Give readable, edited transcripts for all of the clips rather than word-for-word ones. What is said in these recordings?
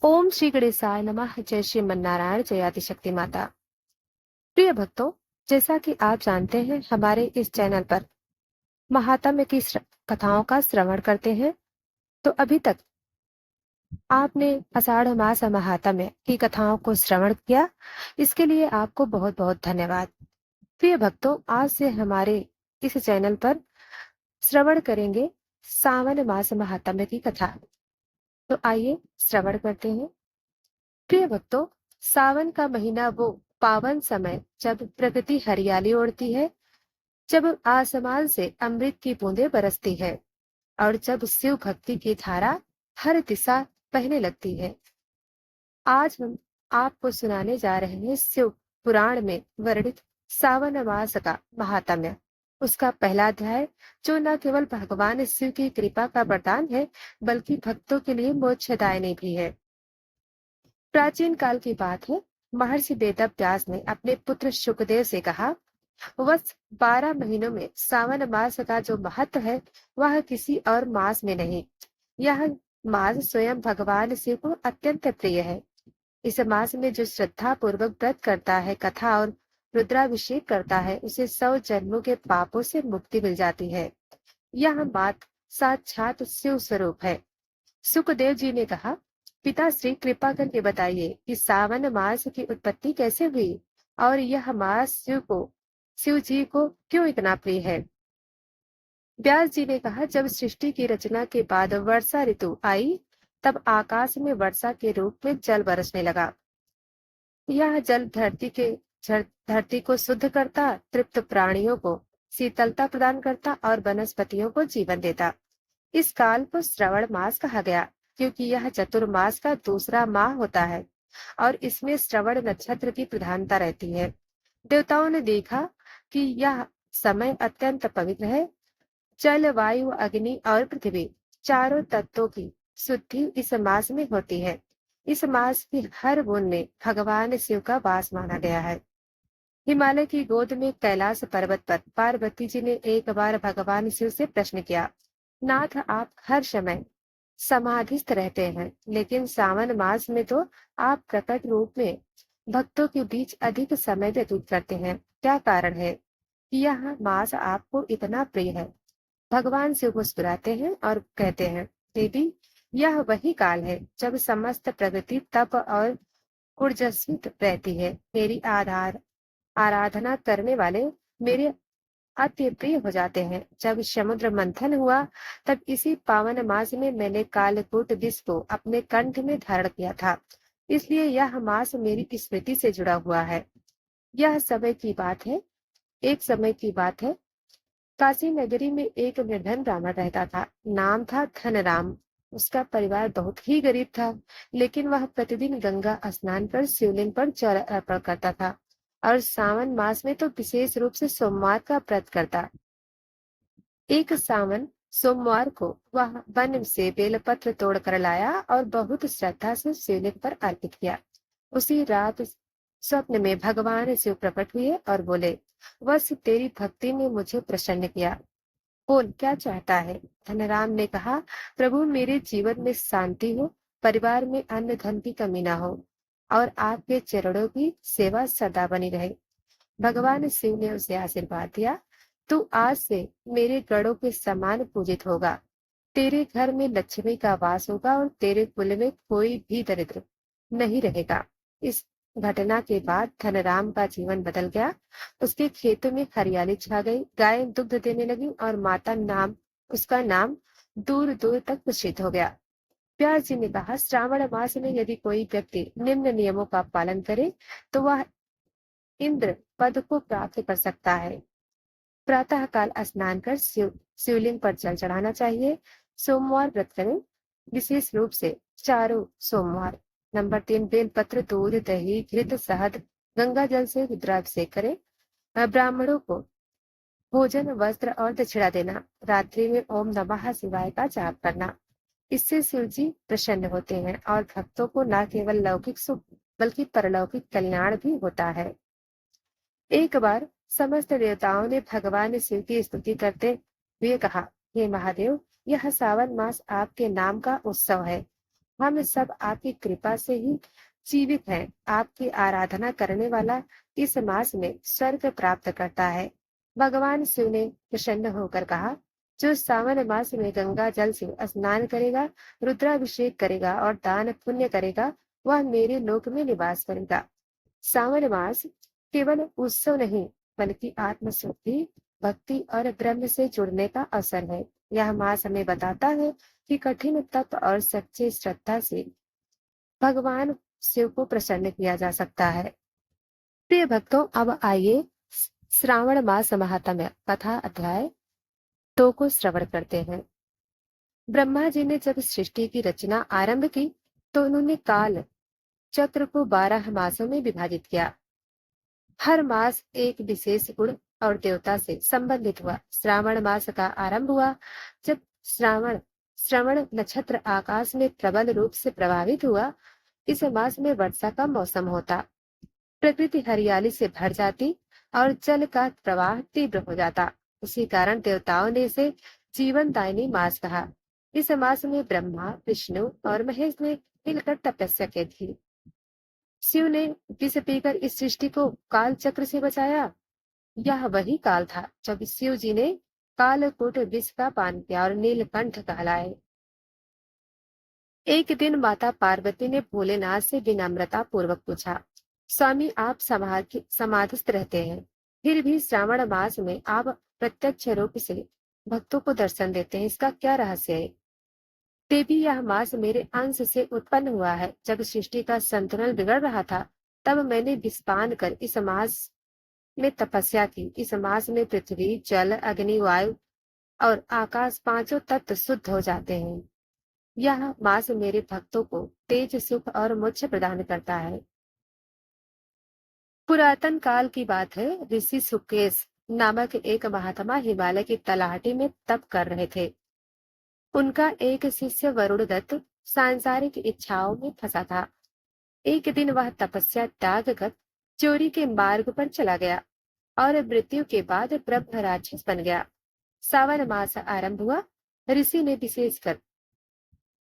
ओम श्री गणेशाय नमः। जय श्रीमन्नारायण। जय आदिशक्ति माता। प्रिय भक्तों, जैसा कि आप जानते हैं, हमारे इस चैनल पर महात्म्य की कथाओं का श्रवण करते हैं। तो अभी तक आपने आषाढ़ मास महात्म्य की कथाओं को श्रवण किया, इसके लिए आपको बहुत बहुत धन्यवाद। प्रिय भक्तों, आज से हमारे इस चैनल पर श्रवण करेंगे सावन मास महात्म्य की कथा। तो आइए श्रवण करते हैं। प्रिय भक्तों, सावन का महीना वो पावन समय जब प्रकृति हरियाली ओढ़ती है, जब आसमान से अमृत की बूंदें बरसती है और जब शिव भक्ति की धारा हर दिशा बहने लगती है। आज हम आपको सुनाने जा रहे हैं शिव पुराण में वर्णित सावन मास का महात्म्य, उसका पहला अध्याय, जो न केवल भगवान शिव की कृपा का वरदान है, बल्कि भक्तों के लिए मोक्षदायिनी भी है। प्राचीन काल की बात है। महर्षि वेदव्यास ने अपने पुत्र शुकदेव से कहा, वत्स 12 महीनों में सावन मास का जो महत्व है, वह किसी और मास में नहीं। यह मास स्वयं भगवान शिव को अत्यंत प्रिय है। इस मास में जो श्रद्धा पूर्वक व्रत करता है, कथा और रुद्राभिषेक करता है, उसे 100 जन्मों के पापों से मुक्ति मिल जाती है। यह बात साक्षात शिव स्वरूप है। सुखदेव जी ने कहा, पिताश्री, कृपा करके बताइए कि सावन मास की उत्पत्ति कैसे हुई और यह मास शिव जी को क्यों इतना प्रिय है। व्यास जी ने कहा, जब सृष्टि की रचना के बाद वर्षा ऋतु आई, तब आकाश में वर्षा के रूप में जल बरसने लगा। यह जल धरती को शुद्ध करता, तृप्त प्राणियों को शीतलता प्रदान करता और वनस्पतियों को जीवन देता। इस काल को श्रवण मास कहा गया, क्योंकि यह चतुर्मास का दूसरा माह होता है और इसमें श्रवण नक्षत्र की प्रधानता रहती है। देवताओं ने देखा कि यह समय अत्यंत पवित्र है। जल, वायु, अग्नि और पृथ्वी, चारों तत्वों की शुद्धि इस मास में होती है। इस मास की हर बूंद में भगवान शिव का वास माना गया है। हिमालय की गोद में कैलाश पर्वत पर पार्वती जी ने एक बार भगवान शिव से प्रश्न किया, नाथ, आप हर समय समाधिस्थ रहते हैं, लेकिन सावन मास में तो आप प्रकट रूप में भक्तों के बीच अधिक समय व्यतीत करते हैं। क्या कारण है कि यह मास आपको इतना प्रिय है। भगवान शिव मुस्कुराते हैं और कहते हैं, देवी, यह वही काल है जब समस्त प्रगति, तप और ऊर्जस्वित रहती है। मेरी आराधना करने वाले मेरे अति प्रिय हो जाते हैं। जब समुद्र मंथन हुआ, तब इसी पावन मास में मैंने कालकूट विष को अपने कंठ में धारण किया था, इसलिए यह मास मेरी स्मृति से जुड़ा हुआ है। यह समय की बात है। एक समय की बात है। काशी नगरी में एक निर्धन ब्राह्मण रहता था। नाम था धनराम। उसका परिवार बहुत ही गरीब था, लेकिन वह प्रतिदिन गंगा स्नान कर शिवलिंग पर जल अर्पण करता था और सावन मास में तो विशेष रूप से सोमवार का व्रत करता। एक सावन सोमवार को वह वन से बेलपत्र तोड़कर लाया और बहुत श्रद्धा से शिवलिंग पर अर्पित किया। उसी रात स्वप्न में भगवान शिव प्रकट हुए और बोले, बस तेरी भक्ति ने मुझे प्रसन्न किया। बोल, क्या चाहता है। धनराम ने कहा, प्रभु, मेरे जीवन में शांति हो, परिवार में अन्न धन की कमी ना हो और आपके चरणों की सेवा सदा बनी रहे। भगवान शिव ने उसे आशीर्वाद दिया, तू आज से मेरे गणों के समान पूजित होगा। तेरे घर में लक्ष्मी का वास होगा और तेरे कुल में कोई भी दरिद्र नहीं रहेगा। इस घटना के बाद धनराम का जीवन बदल गया। उसके खेतों में हरियाली छा गई, गाय दुग्ध देने लगी और उसका नाम दूर दूर तक प्रसिद्ध हो गया। व्यास जी ने कहा, श्रावण मास में यदि कोई व्यक्ति निम्न नियमों का पालन करे, तो वह इंद्र पद को प्राप्त कर सकता है। प्रातः काल स्नान कर शिवलिंग पर जल चढ़ाना चाहिए। सोमवार व्रत करें, विशेष रूप से चारों सोमवार। नंबर 3, बेलपत्र, दूध, दही, घृत, शहद, गंगा जल से रुद्राभिषेक करें। ब्राह्मणों को भोजन, वस्त्र और दक्षिणा देना। रात्रि में ओम नमः शिवाय का जाप करना। इससे शिव जी प्रसन्न होते हैं और भक्तों को न केवल लौकिक सुख बल्कि परलौकिक कल्याण भी होता है। एक बार समस्त देवताओं ने भगवान शिव की स्तुति करते हुए कहा, हे महादेव, यह सावन मास आपके नाम का उत्सव है। हम सब आपकी कृपा से ही जीवित हैं। आपकी आराधना करने वाला इस मास में स्वर्ग प्राप्त करता है। भगवान शिव ने प्रसन्न होकर कहा, जो सावन मास में गंगा जल से स्नान करेगा, रुद्राभिषेक करेगा और दान पुण्य करेगा, वह मेरे लोक में निवास करेगा। सावन मास केवल उत्सव नहीं, बल्कि आत्मशुद्धि, भक्ति और ब्रह्म से जुड़ने का अवसर है। यह मास हमें बताता है कि कठिन तप और सच्ची श्रद्धा से भगवान शिव को प्रसन्न किया जा सकता है। प्रिय भक्तों, अब आइए श्रावण मास महात्म्य कथा अध्याय 2 को श्रवण करते हैं। ब्रह्मा जी ने जब सृष्टि की रचना आरंभ की, तो उन्होंने काल चक्र को 12 मासों में विभाजित किया। हर मास एक विशेष गुण और देवता से संबंधित हुआ। श्रावण मास का आरंभ हुआ जब श्रवण नक्षत्र आकाश में प्रबल रूप से प्रभावित हुआ। इस मास में वर्षा का मौसम होता, प्रकृति हरियाली से भर जाती और जल का प्रवाह तीव्र हो जाता। इसी कारण देवताओं ने इसे जीवनदायिनी मास कहा। इस मास में ब्रह्मा, विष्णु और महेश ने मिलकर तपस्या की थी। शिव ने विष पीकर इस सृष्टि को काल चक्र से बचाया। यह वही काल था जब शिव जी ने कालकूट विष का पान किया और नीलकंठ कहलाए। एक दिन माता पार्वती ने भोलेनाथ से विनम्रता पूर्वक पूछा, स्वामी आप समाधिस्थ रहते हैं, फिर भी श्रावण मास में आप प्रत्यक्ष रूप से भक्तों को दर्शन देते हैं, इसका क्या रहस्य है? देवी, यह मास मेरे अंश से उत्पन्न हुआ है। जब सृष्टि का संतुलन बिगड़ रहा था, तब मैंने विष कर इस मास में तपस्या की। इस मास में पृथ्वी, जल, अग्नि, वायु और आकाश पांचों तत्व शुद्ध हो जाते हैं। यह मास मेरे भक्तों को तेज, सुख और मोक्ष प्रदान करता है। पुरातन काल की बात है। ऋषि सुकेश नामक एक महात्मा हिमालय की तलहटी में तप कर रहे थे। उनका एक शिष्य वरुण दत्त सांसारिक इच्छाओं में फंसा था। एक दिन वह तपस्या त्याग कर चोरी के मार्ग पर चला गया और मृत्यु के बाद ब्रह्म राक्षस बन गया। सावन मास आरंभ हुआ। ऋषि ने विशेषकर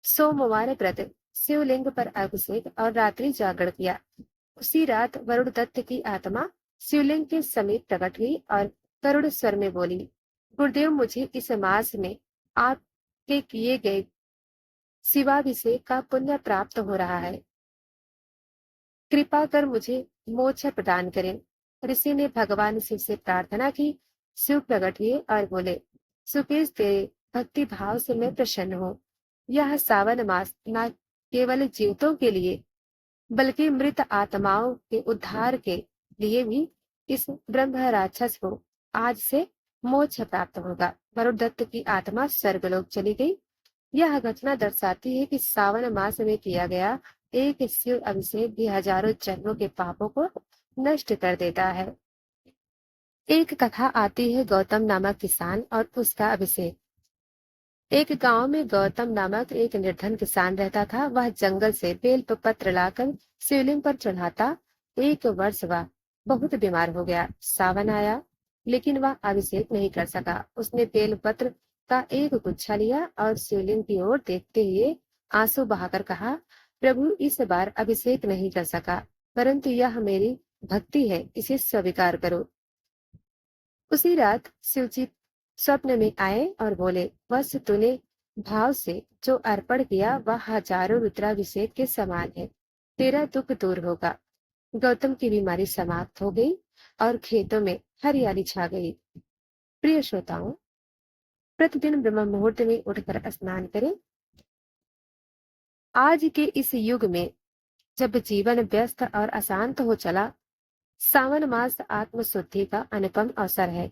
सोमवार व्रत, शिवलिंग पर अभिषेक और रात्रि जागरण किया। उसी रात वरुण दत्त की आत्मा शिवलिंग के समीप प्रकट हुई और करुण स्वर में बोली, गुरुदेव, मुझे इस मास में आपके किए गए शिवाभिषेक का पुण्य प्राप्त हो रहा है। कृपा कर मुझे मोक्ष प्रदान करें। ऋषि ने भगवान शिव से प्रार्थना की। शिव प्रकट हुए और बोले, सुकेश, तेरे भक्ति भाव से मैं प्रसन्न हूँ। यह सावन मास न केवल जीवितों के लिए, बल्कि मृत आत्माओं के उद्धार के लिए भी इस ब्रह्म राक्षस को आज से मोक्ष प्राप्त होगा। वरुण दत्त की आत्मा स्वर्गलोक चली गई। यह घटना दर्शाती है कि सावन मास में किया गया एक शिव अभिषेक भी हजारों जन्मों के पापों को नष्ट कर देता है। एक कथा आती है गौतम नामक किसान और उसका अभिषेक। एक गांव में गौतम नामक एक निर्धन किसान रहता था। वह जंगल से बेल पत्र लाकर शिवलिंग पर चढ़ाता। एक वर्ष वह बहुत बीमार हो गया। सावन आया, लेकिन वह अभिषेक नहीं कर सका। उसने बेल पत्र का एक गुच्छा लिया और शिवलिंग की ओर देखते हुए आंसू बहाकर कहा, प्रभु, इस बार अभिषेक नहीं कर सका, परंतु यह मेरी भक्ति है, इसे स्वीकार करो। उसी रात शिवजी स्वप्न में आए और बोले, वत्स, तूने भाव से जो अर्पण किया वह हजारों रुद्राभिषेक के समान है। तेरा दुख दूर होगा। गौतम की बीमारी समाप्त हो गई और खेतों में हरियाली छा गई। प्रिय श्रोताओं, प्रतिदिन ब्रह्म मुहूर्त में उठकर स्नान करें। आज के इस युग में जब जीवन व्यस्त और अशांत हो चला, सावन मास आत्मशुद्धि का अनुपम अवसर है।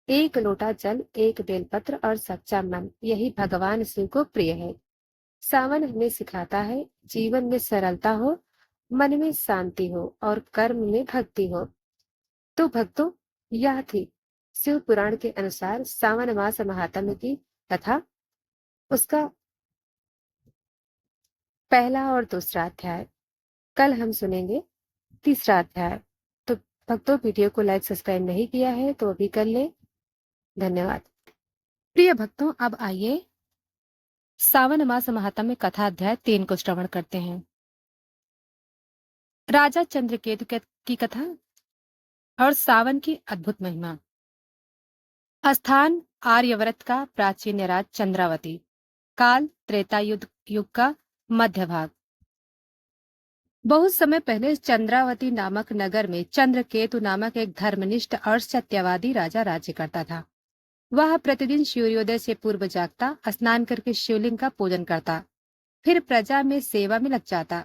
एक लोटा जल, एक बेलपत्र और सच्चा मन, यही भगवान शिव को प्रिय है। सावन हमें सिखाता है, जीवन में सरलता हो, मन में शांति हो और कर्म में भक्ति हो। तो भक्तों, यह थी शिव पुराण के अनुसार सावन मास महात्म्य की कथा, उसका पहला और दूसरा अध्याय। कल हम सुनेंगे तीसरा अध्याय। तो भक्तों, वीडियो को लाइक सब्सक्राइब नहीं किया है तो अभी कर ले। धन्यवाद। प्रिय भक्तों, अब आइए सावन मास महात्म्य कथा अध्याय 3 को श्रवण करते हैं। राजा चंद्रकेतु की कथा और सावन की अद्भुत महिमा। स्थान आर्यव्रत का प्राचीन राज चंद्रावती। काल त्रेता युग का मध्य भाग। बहुत समय पहले चंद्रावती नामक नगर में चंद्रकेतु नामक एक धर्मनिष्ठ और सत्यवादी राजा राज्य करता था। वह प्रतिदिन सूर्योदय से पूर्व जागता, स्नान करके शिवलिंग का पूजन करता, फिर प्रजा में सेवा में लग जाता।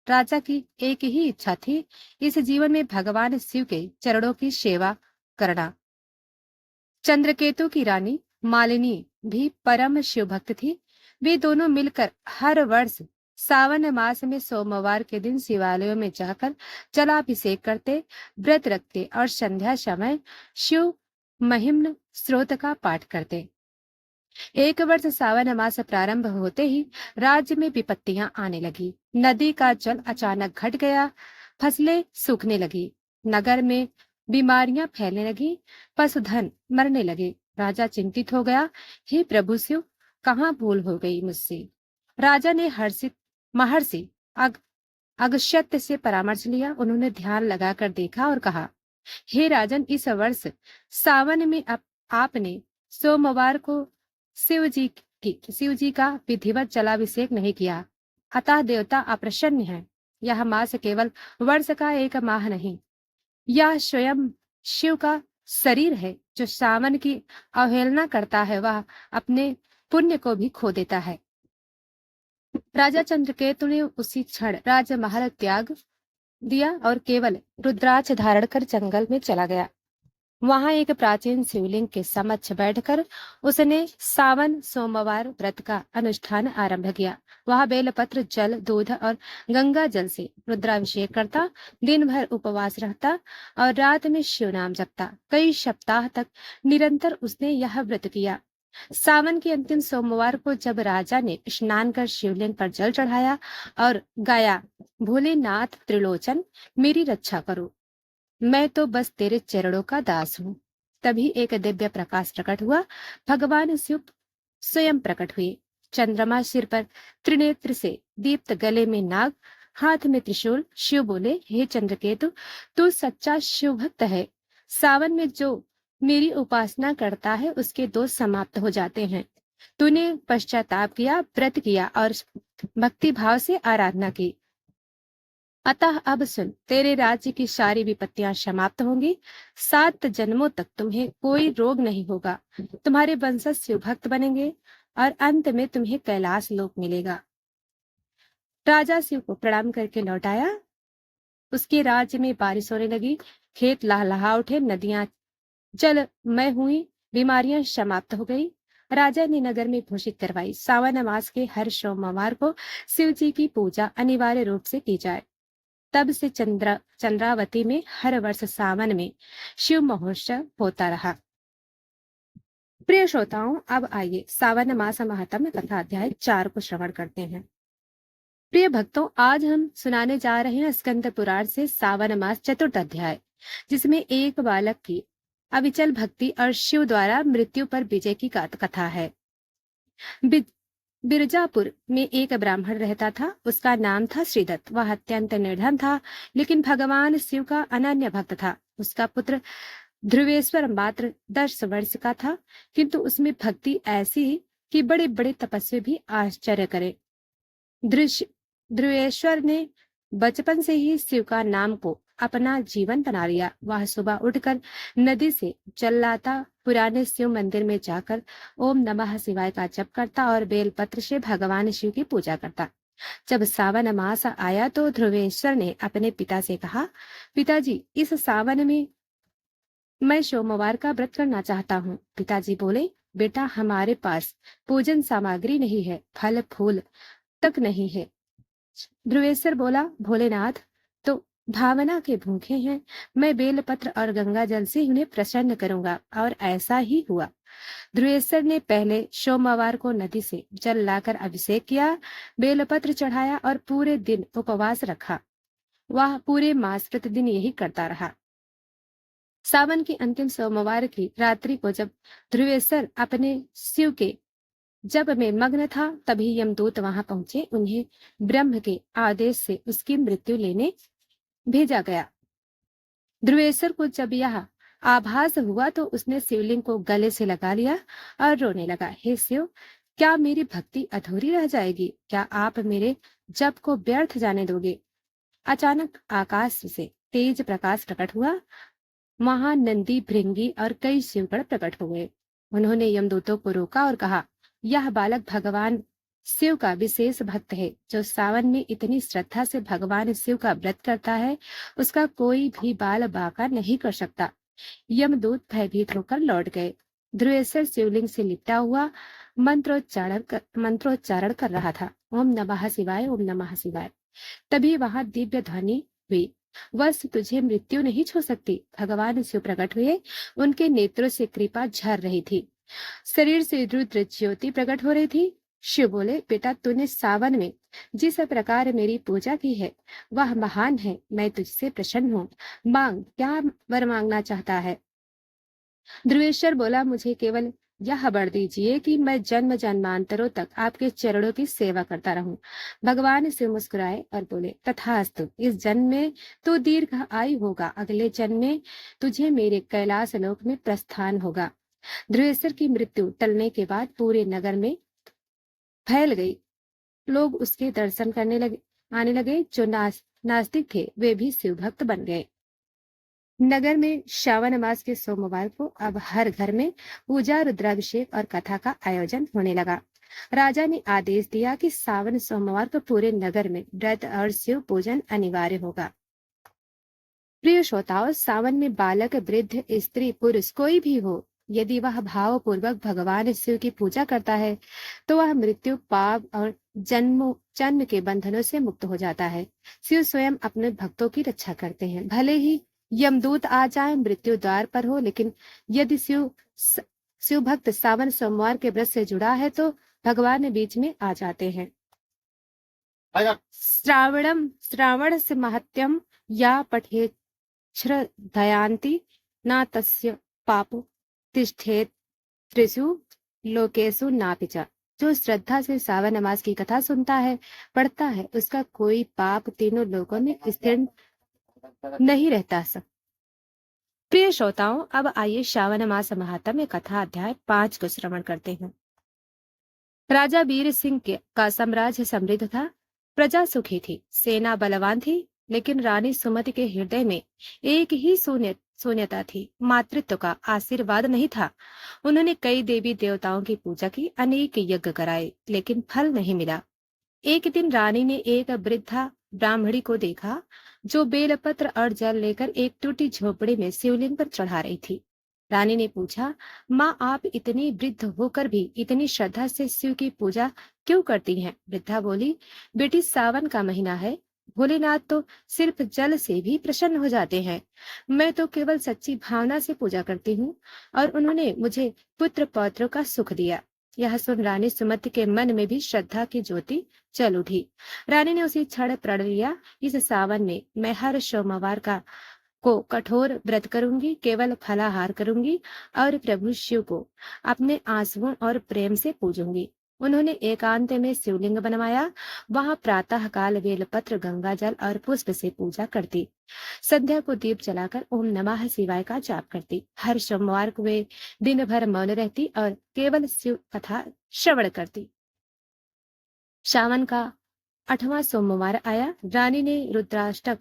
राजा की एक ही इच्छा थी, इस जीवन में भगवान शिव के चरणों की सेवा करना। चंद्रकेतु की रानी मालिनी भी परम शिव भक्त थी। वे दोनों मिलकर हर वर्ष सावन मास में सोमवार के दिन शिवालयों में जाकर जलाभिषेक करते, व्रत रखते और संध्या समय शिव महिम्न स्रोत का पाठ करते। एक वर्ष सावन मास प्रारंभ होते ही राज्य में विपत्तियां आने लगी। नदी का जल अचानक घट गया, फसलें सूखने लगी, नगर में बीमारियां फैलने लगी, पशुधन मरने लगे। राजा चिंतित हो गया, हे प्रभु शिव, कहाँ भूल हो गई मुझसे। राजा ने महर्षि अगस्त्य से परामर्श लिया। उन्होंने ध्यान लगाकर देखा और कहा, हे राजन, इस वर्ष सावन में आपने सोमवार को शिव जी का विधिवत जलाभिषेक नहीं किया, अतः देवता अप्रसन्न है। यह मास केवल वर्ष का एक माह नहीं, यह स्वयं शिव का शरीर है। जो सावन की अवहेलना करता है वह अपने पुण्य को भी खो देता है। राजा चंद्रकेतु ने उसी क्षण राजमहल त्याग दिया और केवल रुद्राक्ष धारण कर जंगल में चला गया। वहां एक प्राचीन शिवलिंग के समक्ष बैठकर उसने सावन सोमवार व्रत का अनुष्ठान आरंभ किया। वह बेलपत्र, जल, दूध और गंगा जल से रुद्राभिषेक करता, दिन भर उपवास रहता और रात में शिव नाम जपता। कई सप्ताह तक निरंतर उसने यह व्रत किया। सावन के अंतिम सोमवार को जब राजा ने स्नान कर शिवलिंग पर जल चढ़ाया और गाया, भोलेनाथ त्रिलोचन मेरी रक्षा करो, मैं तो बस तेरे चरणों का दास हूँ, तभी एक दिव्य प्रकाश प्रकट हुआ। भगवान शिव स्वयं प्रकट हुए। चंद्रमा सिर पर त्रिनेत्र से दीप्त, गले में नाग, हाथ में त्रिशूल। शिव बोले, हे चंद्रकेतु, तू सच्चा शिव भक्त है। सावन में जो मेरी उपासना करता है उसके दोष समाप्त हो जाते हैं। तूने पश्चाताप किया, व्रत किया और भक्ति भाव से आराधना की, अतः अब सुन, तेरे राज्य की सारी विपत्तियां समाप्त होंगी। 7 जन्मों तक तुम्हें कोई रोग नहीं होगा। तुम्हारे वंशज शिव भक्त बनेंगे और अंत में तुम्हें कैलाश लोक मिलेगा। राजा शिव को प्रणाम करके लौट आया। उसके राज्य में बारिश होने लगी, खेत लहलहा उठे, नदियां जलमय हुई, बीमारियां समाप्त हो गई। राजा ने नगर में घोषित करवाई, सावन मास के हर सोमवार को शिव जी की पूजा अनिवार्य रूप से की जाए। तब से चंद्रावती में हर वर्ष सावन में शिव महोत्सव होता रहा। प्रिय श्रोताओं, अब आइए सावन मास महात्म्य कथा अध्याय 4 को श्रवण करते हैं। प्रिय भक्तों, आज हम सुनाने जा रहे हैं स्कंद पुराण से सावन मास चतुर्थ अध्याय, जिसमें एक बालक की अविचल भक्ति और शिव द्वारा मृत्यु पर विजय की कथा है। बिरजापुर में एक ब्राह्मण रहता था। उसका नाम था श्रीदत्त। वह अत्यंत निर्धन था, लेकिन भगवान शिव का अनन्य भक्त था। उसका पुत्र ध्रुवेश्वर मात्र 10 वर्ष का था, किंतु उसमें भक्ति ऐसी कि बड़े बड़े तपस्वी भी आश्चर्य करे। ध्रुवेश्वर ने बचपन से ही शिव का नाम को अपना जीवन बना लिया। वह सुबह उठकर नदी से जल लाता, पुराने शिव मंदिर में जाकर ओम नमः शिवाय का जप करता और बेलपत्र से भगवान शिव की पूजा करता। जब सावन मास आया तो ध्रुवेश्वर ने अपने पिता से कहा, पिताजी, इस सावन में मैं सोमवार का व्रत करना चाहता हूँ। पिताजी बोले, बेटा, हमारे पास पूजन सामग्री नहीं है, फल फूल तक नहीं है। ध्रुवेश्वर बोला, भोलेनाथ तो भावना के भूखे हैं, मैं बेलपत्र और गंगा जल से उन्हें प्रसन्न करूंगा। और ऐसा ही हुआ। ध्रुवेश्वर ने पहले सोमवार को नदी से जल लाकर अभिषेक किया, बेलपत्र चढ़ाया और पूरे दिन उपवास रखा। वह पूरे मास प्रतिदिन यही करता रहा। सावन के अंतिम सोमवार की रात्रि को जब ध्रुवेश्वर अपने शिव के जब मैं मग्न था तभी यमदूत वहां पहुंचे। उन्हें ब्रह्म के आदेश से उसकी मृत्यु लेने भेजा गया। ध्रुवेश्वर को जब यह आभास हुआ तो उसने शिवलिंग को गले से लगा लिया और रोने लगा। हे शिव, क्या मेरी भक्ति अधूरी रह जाएगी? क्या आप मेरे जप को व्यर्थ जाने दोगे? अचानक आकाश से तेज प्रकाश प्रकट हुआ। महानंदी, भृंगी और कई शिवगण प्रकट हुए। उन्होंने यमदूतों को रोका और कहा, यह बालक भगवान शिव का विशेष भक्त है। जो सावन में इतनी श्रद्धा से भगवान शिव का व्रत करता है, उसका कोई भी बाल बांका नहीं कर सकता। यमदूत भयभीत होकर लौट गए। ध्रुवेश्वर शिवलिंग से लिपटा हुआ मंत्रोच्चारण कर रहा था। ओम नमः शिवाय, ओम नमः शिवाय। तभी वहां दिव्य ध्वनि हुई, वत्स तुझे मृत्यु नहीं छू सकती। भगवान शिव प्रकट हुए। उनके नेत्रों से कृपा झर रही थी। शरीर से रुद्र ज्योति प्रकट हो रही थी। शिव बोले, बेटा, तूने सावन में जिस प्रकार मेरी पूजा की है वह महान है। मैं तुझसे प्रसन्न हूँ। मांग, क्या वर मांगना चाहता है? ध्रुवेश्वर बोला, मुझे केवल यह वर दीजिए कि मैं जन्म जन्मांतरों तक आपके चरणों की सेवा करता रहूं। भगवान शिव मुस्कुराए और बोले, तथास्तु। इस जन्म में तो दीर्घ आयु होगा, अगले जन्म में तुझे मेरे कैलाश लोक में प्रस्थान होगा। ध्रुवेश्वर की मृत्यु टलने के बाद पूरे नगर में फैल गई। लोग उसके दर्शन करने लगे, आने लगे। जो नास्तिक थे वे भी शिव भक्त बन गए। नगर में श्रावण मास के सोमवार को अब हर घर में पूजा, रुद्राभिषेक और कथा का आयोजन होने लगा। राजा ने आदेश दिया कि सावन सोमवार को पूरे नगर में व्रत और शिव पूजन अनिवार्य होगा। प्रिय श्रोताओं, सावन में बालक, वृद्ध, स्त्री, पुरुष कोई भी हो, यदि वह भाव पूर्वक भगवान शिव की पूजा करता है तो वह मृत्यु, पाप और जन्म के बंधनों से मुक्त हो जाता है। शिव स्वयं अपने भक्तों की रक्षा करते हैं। भले ही यमदूत आ जाए, मृत्यु द्वार पर हो, लेकिन यदि शिव भक्त सावन सोमवार के व्रत से जुड़ा है तो भगवान बीच में आ जाते हैं। श्रावण से महत्यम या पठे श्रद्धयान्ति न तस्य पापो तिष्ठेत त्रिषु लोकेषु नापि च। जो श्रद्धा से सावन मास की कथा सुनता है, पढ़ता है, उसका कोई पाप तीनों लोकों में स्थिर नहीं रहता। सब प्रिय श्रोताओं, अब आइए श्रावण मास महात्म्य कथा अध्याय 5 को श्रवण करते हैं। राजा वीर सिंह का साम्राज्य समृद्ध था, प्रजा सुखी थी, सेना बलवान थी, लेकिन रानी सुमति के हृदय में एक ही शून्यता थी, मातृत्व का आशीर्वाद नहीं था। उन्होंने कई देवी देवताओं की पूजा की, अनेक यज्ञ कराए, लेकिन फल नहीं मिला। एक दिन रानी ने एक वृद्धा ब्राह्मणी को देखा जो बेलपत्र और जल लेकर एक टूटी झोपड़ी में शिवलिंग पर चढ़ा रही थी। रानी ने पूछा, माँ, आप इतनी वृद्ध होकर भी इतनी श्रद्धा से शिव की पूजा क्यों करती हैं? वृद्धा बोली, बेटी, सावन का महीना है, भोलेनाथ तो सिर्फ जल से भी प्रसन्न हो जाते हैं। मैं तो केवल सच्ची भावना से पूजा करती हूँ और उन्होंने मुझे पुत्र पौत्रों का सुख दिया। यह सुन रानी सुमति के मन में भी श्रद्धा की ज्योति जल उठी। रानी ने उसी क्षण प्रण लिया, इस सावन में मैं हर सोमवार को कठोर व्रत करूंगी, केवल फलाहार करूंगी और प्रभु शिव को अपने आंसुओं और प्रेम से पूजूंगी। उन्होंने एकांत में शिवलिंग बनवाया। वहां प्रातः काल बेलपत्र, गंगा जल और पुष्प से पूजा करती। संध्या को दीप जलाकर ओम नमः शिवाय का जाप करती। हर सोमवार को वे दिन भर मौन रहती और केवल शिव कथा श्रवण करती। सावन का 8वां सोमवार आया। रानी ने रुद्राष्टक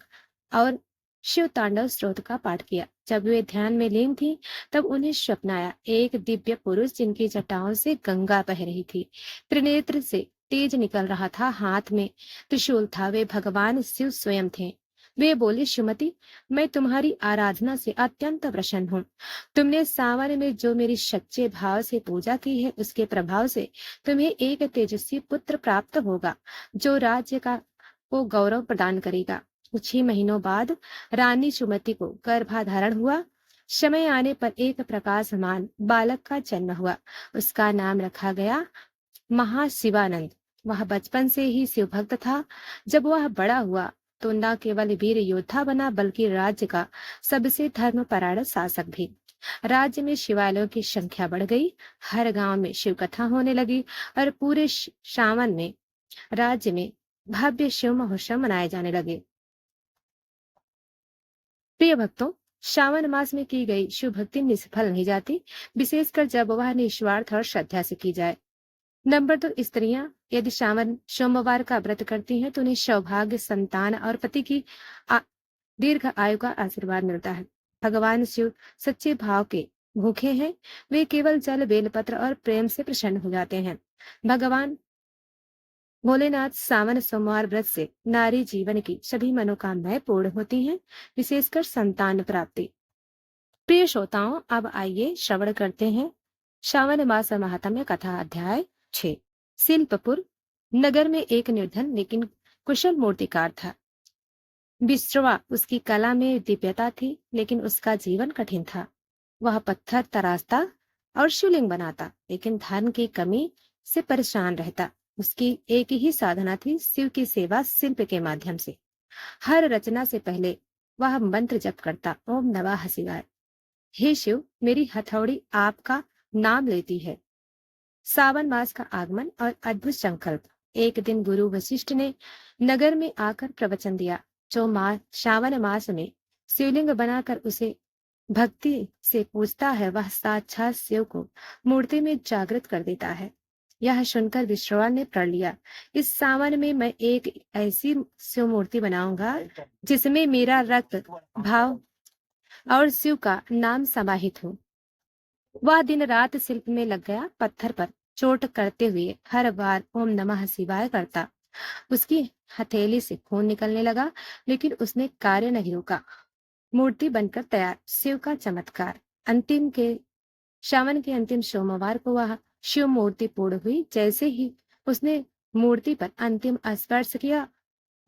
और शिव तांडव स्त्रोत का पाठ किया। जब वे ध्यान में लीन थी तब उन्हें स्वप्न आया। एक दिव्य पुरुष जिनकी जटाओं से गंगा बह रही थी, त्रिनेत्र से तेज निकल रहा था, हाथ में त्रिशूल था। वे भगवान शिव स्वयं थे। वे बोले, सुमति, मैं तुम्हारी आराधना से अत्यंत प्रसन्न हूँ। तुमने सावन में जो मेरी सच्चे भाव से पूजा की है, उसके प्रभाव से तुम्हें एक तेजस्वी पुत्र प्राप्त होगा जो राज्य को गौरव प्रदान करेगा। कुछ ही महीनों बाद रानी सुमति को गर्भाधारण हुआ। समय आने पर एक प्रकाशमान बालक का जन्म हुआ। उसका नाम रखा गया महाशिवानंद। वह बचपन से ही शिव भक्त था। जब वह बड़ा हुआ तो न केवल वीर योद्धा बना, बल्कि राज्य का सबसे धर्मपरायण शासक भी। राज्य में शिवालयों की संख्या बढ़ गई, हर गांव में शिव कथा होने लगी और पूरे सावन में राज्य में भव्य शिव महोत्सव मनाए जाने लगे। प्रिय भक्तों, श्रावण मास में की गई शिव भक्ति निष्फल नहीं जाती, विशेषकर जब वह निस्वार्थ और श्रद्धा से की जाए। नंबर 2, स्त्रियां यदि श्रावण सोमवार का व्रत करती हैं तो उन्हें सौभाग्य, संतान और पति की आ- दीर्घ आयु का आशीर्वाद मिलता है। भगवान शिव सच्चे भाव के भूखे हैं, वे केवल जल, बेलपत्र और प्रेम से प्रसन्न हो जाते हैं। भगवान भोलेनाथ सावन सोमवार व्रत से नारी जीवन की सभी मनोकामनाएं पूर्ण होती हैं, विशेषकर संतान प्राप्ति। प्रिय श्रोताओं, अब आइए श्रवण करते हैं श्रावण मास महात्म्य कथा अध्याय 6। शिल्पपुर नगर में एक निर्धन लेकिन कुशल मूर्तिकार था। विश्रवा उसकी कला में दिव्यता थी, लेकिन उसका जीवन कठिन था। वह पत्थर तराशता और शिवलिंग बनाता, लेकिन धन की कमी से परेशान रहता। उसकी एक ही साधना थी, शिव की सेवा शिल्प के माध्यम से। हर रचना से पहले वह मंत्र जप करता, ओम नमः शिवाय। हे शिव, मेरी हथौड़ी आपका नाम लेती है। सावन मास का आगमन और अद्भुत संकल्प। एक दिन गुरु वशिष्ठ ने नगर में आकर प्रवचन दिया। जो श्रावण मास में शिवलिंग बनाकर उसे भक्ति से पूजता है, वह साक्षात शिव को मूर्ति में जागृत कर देता है। यह सुनकर विश्रवा ने प्रण लिया, इस सावन में मैं एक ऐसी शिव मूर्ति बनाऊंगा जिसमें मेरा रक्त भाव और शिव का नाम समाहित हो। वह दिन रात शिल्प में लग गया। पत्थर पर चोट करते हुए हर बार ओम नमः शिवाय करता। उसकी हथेली से खून निकलने लगा, लेकिन उसने कार्य नहीं रोका। मूर्ति बनकर तैयार। शिव का चमत्कार। श्रावण के अंतिम सोमवार को वह शिव मूर्ति पूर्ण हुई। जैसे ही उसने मूर्ति पर अंतिम स्पर्श किया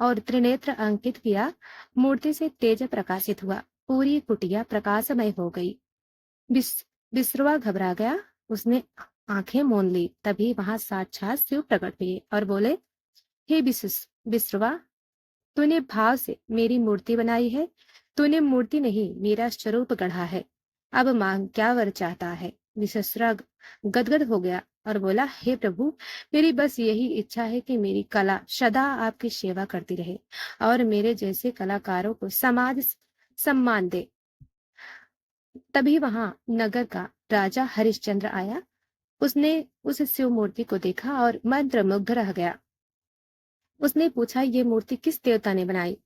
और त्रिनेत्र अंकित किया, मूर्ति से तेज प्रकाशित हुआ। पूरी कुटिया प्रकाशमय हो गई। विश्रवा घबरा गया। उसने आंखें मूंद ली। तभी वहां साक्षात शिव प्रकट हुए और बोले, हे विश्रवा, तूने भाव से मेरी मूर्ति बनाई है। तूने मूर्ति नहीं, मेरा स्वरूप गढ़ा है। अब मांग, क्या वर चाहता है? विश्रवा गदगद हो गया और बोला, हे प्रभु, मेरी बस यही इच्छा है कि मेरी कला सदा आपकी सेवा करती रहे और मेरे जैसे कलाकारों को समाज सम्मान दे। तभी वहां नगर का राजा हरिश्चंद्र आया। उसने उस शिव मूर्ति को देखा और मंत्रमुग्ध रह गया। उसने पूछा, ये मूर्ति किस देवता ने बनाई?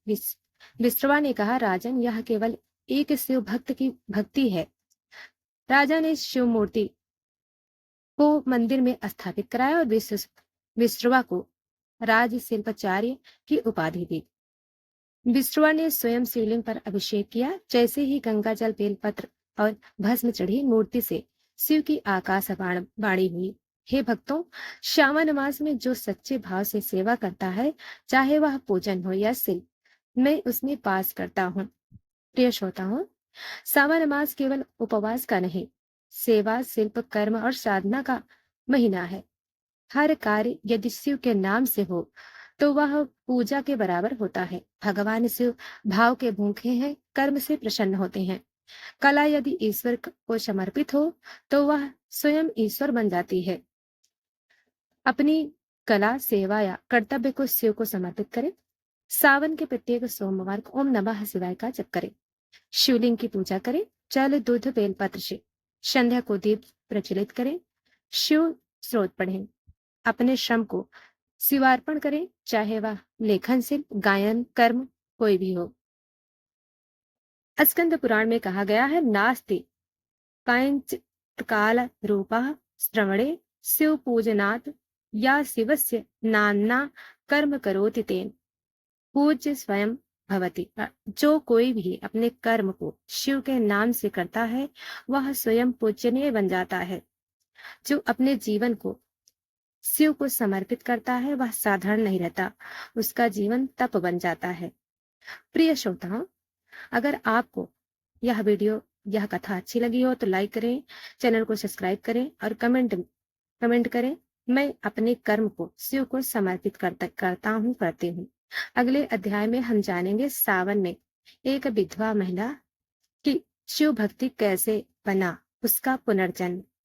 विश्रवा ने कहा, राजन, यह केवल एक शिव भक्त की भक्ति है। राजा ने शिव मूर्ति को मंदिर में स्थापित कराया और विश्रवा को राज शिल्पाचार्य की उपाधि दी। विश्रवा ने स्वयं शिवलिंग पर अभिषेक किया। जैसे ही गंगा जल, बेलपत्र और भस्म चढ़ी, मूर्ति से शिव की आकाश वाणी हुई। हे भक्तों, श्रावण मास में जो सच्चे भाव से सेवा करता है, चाहे वह पूजन हो या शिल्प, मैं उसमें पास करता हूँ। प्रिय श्रोताओं, सावन मास केवल उपवास का नहीं, सेवा, शिल्प, कर्म और साधना का महीना है। हर कार्य यदि शिव के नाम से हो तो वह पूजा के बराबर होता है। भगवान शिव भाव के भूखे हैं, कर्म से प्रसन्न होते हैं। कला यदि ईश्वर को समर्पित हो तो वह स्वयं ईश्वर बन जाती है। अपनी कला, सेवा या कर्तव्य को शिव को समर्पित करें। सावन के प्रत्येक सोमवार को ओम नमः शिवाय का जप करें। शिवलिंग की पूजा करें। जल, दूध, बेलपत्र से संध्या को दीप प्रज्वलित करें। शिव स्रोत पढ़ें। अपने श्रम को शिवार्पण करें, चाहे वह लेखन, शिल्प, गायन, कर्म कोई भी हो। स्कंद पुराण में कहा गया है, नास्ति काल रूपः श्रवणे शिव पूजनात् या शिवस्य नान्ना कर्म करोति तेन पूज्य स्वयं भवति। जो कोई भी अपने कर्म को शिव के नाम से करता है, वह स्वयं पूजनीय बन जाता है। जो अपने जीवन को शिव को समर्पित करता है, वह साधारण नहीं रहता, उसका जीवन तप बन जाता है। प्रिय श्रोताओं, अगर आपको यह वीडियो, यह कथा अच्छी लगी हो तो लाइक करें, चैनल को सब्सक्राइब करें और कमेंट करें। मैं अपने कर्म को शिव को समर्पित करती हूँ। अगले अध्याय में हम जानेंगे सावन में एक विधवा महिला की शिव भक्ति कैसे बना, उसका पुनर्जन्म।